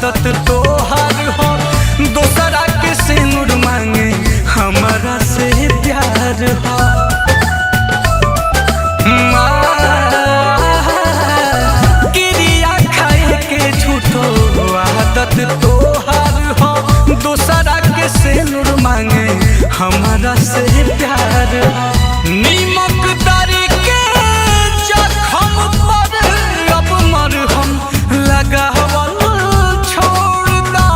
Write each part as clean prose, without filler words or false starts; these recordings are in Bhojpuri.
आदत तोहार हो दोसरा के सिंदूर मांगे हमारा से प्यार हो। क्रिया खाए के झूठो आदत तोहार हो दोसरा के सिंदूर मांगे हमारा से प्यार हो। नीमक दारी के जख्म पर अब मरहम लगावल छोड़ दा।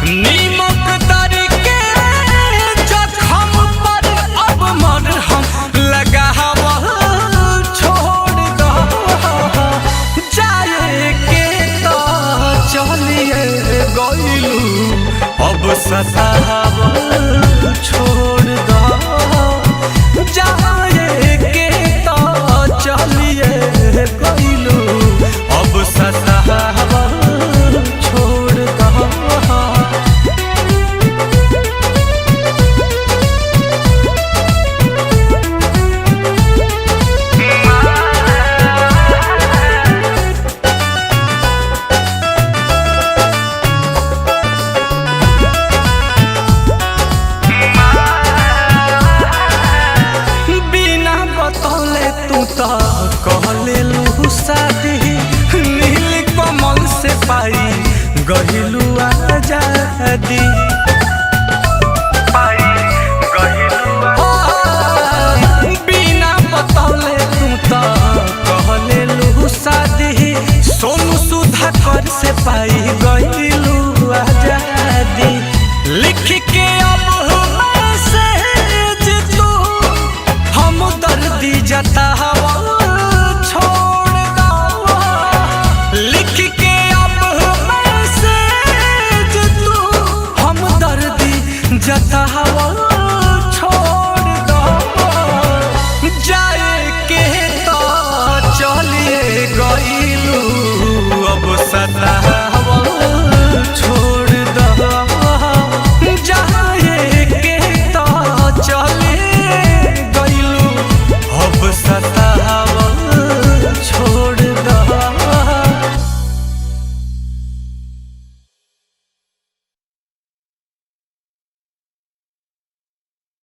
नीमक दारी के जख्म पर अब मरहम लगावल छोड़ दा। जाए के तो चलिए गइलू अब सतावल छोड़ दा। जाए के तो चलिए गइलू अब सतावल छोड़ दा। तू तो कहले लू शादी नील कमल से पाई गहिलू आजादी। बिना बतौले तू तो कहले लू शादी सोनू सुधाकर से पाई गहिलू आजादी। लिख के अब मैसेज तू हम दर्दी जता